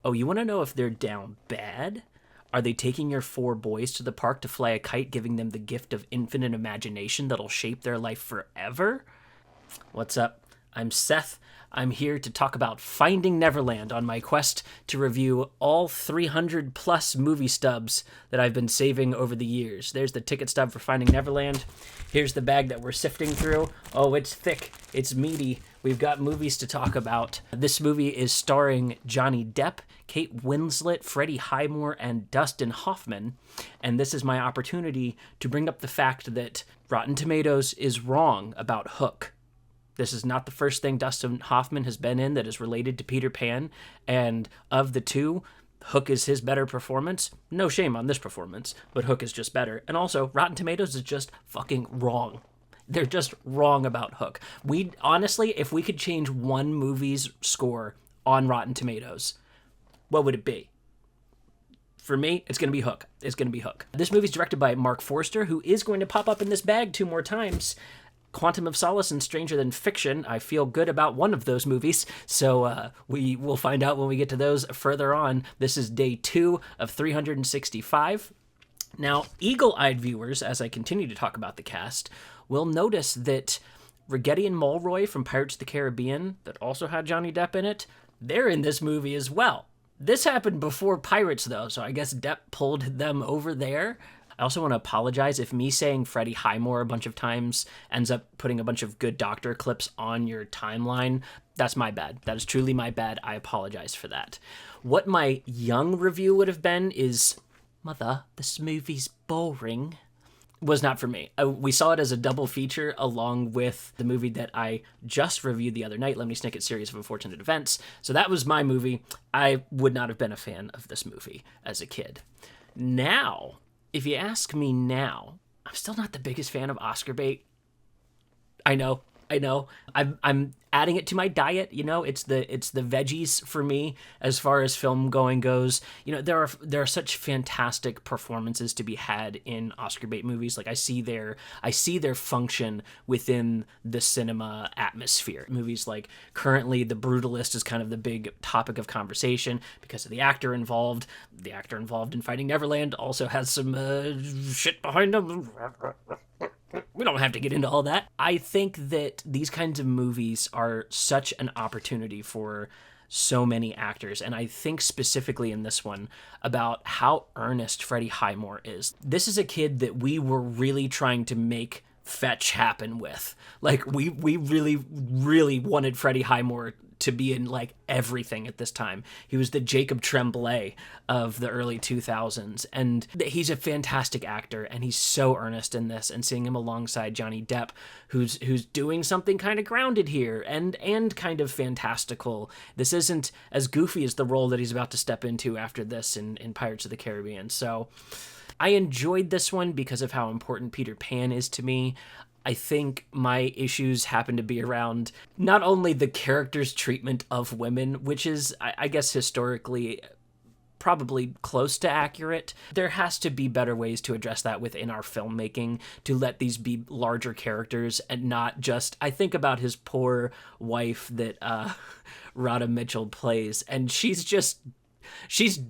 Oh, you want to know if they're down bad? Are they taking your four boys to the park to fly a kite, giving them the gift of infinite imagination that'll shape their life forever? What's up? I'm Seth. I'm here to talk about Finding Neverland on my quest to review all 300 plus movie stubs that I've been saving over the years. There's the ticket stub for Finding Neverland. Here's the bag that we're sifting through. Oh, it's thick. It's meaty. We've got movies to talk about. This movie is starring Johnny Depp, Kate Winslet, Freddie Highmore, and Dustin Hoffman. And this is my opportunity to bring up the fact that Rotten Tomatoes is wrong about Hook. This is not the first thing Dustin Hoffman has been in that is related to Peter Pan, and of the two, Hook is his better performance. No shame on this performance, but Hook is just better. And also, Rotten Tomatoes is just fucking wrong. They're just wrong about Hook. We honestly, if we could change one movie's score on Rotten Tomatoes, what would it be? For me, it's going to be Hook. It's going to be Hook. This movie's directed by Mark Forster, who is going to pop up in this bag 2 more times. Quantum of Solace and Stranger Than Fiction. I feel good about one of those movies, so we will find out when we get to those further on. This is day 2 of 365. Now, eagle-eyed viewers, as I continue to talk about the cast, will notice that Rigetti and Mulroy from Pirates of the Caribbean, that also had Johnny Depp in it, they're in this movie as well. This happened before Pirates, though, so I guess Depp pulled them over there. I also want to apologize if me saying Freddie Highmore a bunch of times ends up putting a bunch of Good Doctor clips on your timeline. That's my bad. That is truly my bad. I apologize for that. What my young review would have been is, Mother, this movie's boring. Was not for me. We saw it as a double feature along with the movie that I just reviewed the other night, Lemony Snicket's Series of Unfortunate Events. So that was my movie. I would not have been a fan of this movie as a kid. Now, if you ask me now, I'm still not the biggest fan of Oscar bait. I know. I'm adding it to my diet. You know, it's the veggies for me as far as film going goes. You know, there are such fantastic performances to be had in Oscar bait movies. Like I see their function within the cinema atmosphere. Movies like currently The Brutalist is kind of the big topic of conversation because of the actor involved. The actor involved in Finding Neverland also has some shit behind him. We don't have to get into all that. I think that these kinds of movies are such an opportunity for so many actors, and I think specifically in this one about how earnest Freddie Highmore is. This is a kid that we were really trying to make fetch happen with. Like, we really, really wanted Freddie Highmore to be in, like, everything at this time. He was the Jacob Tremblay of the early 2000s, and he's a fantastic actor, and he's so earnest in this, and seeing him alongside Johnny Depp, who's doing something kind of grounded here, and kind of fantastical. This isn't as goofy as the role that he's about to step into after this in Pirates of the Caribbean. So I enjoyed this one because of how important Peter Pan is to me. I think my issues happen to be around not only the character's treatment of women, which is, I guess, historically probably close to accurate. There has to be better ways to address that within our filmmaking, to let these be larger characters and not just, I think about his poor wife that Radha Mitchell plays, and she's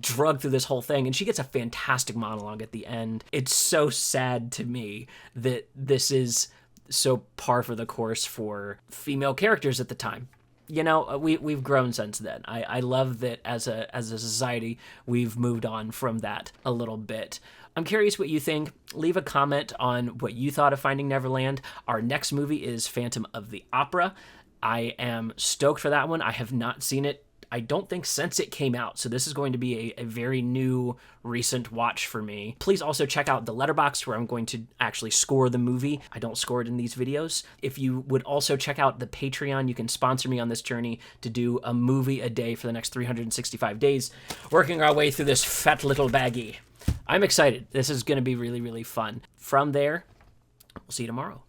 drugged through this whole thing, and she gets a fantastic monologue at the end. It's so sad to me that this is so par for the course for female characters at the time. You know, we've grown since then. I love that as a society, we've moved on from that a little bit. I'm curious what you think. Leave a comment on what you thought of Finding Neverland. Our next movie is Phantom of the Opera. I am stoked for that one. I have not seen it, I don't think, since it came out. So this is going to be a very new, recent watch for me. Please also check out the Letterboxd, where I'm going to actually score the movie. I don't score it in these videos. If you would also check out the Patreon, you can sponsor me on this journey to do a movie a day for the next 365 days, working our way through this fat little baggie. I'm excited. This is going to be really, really fun. From there, we'll see you tomorrow.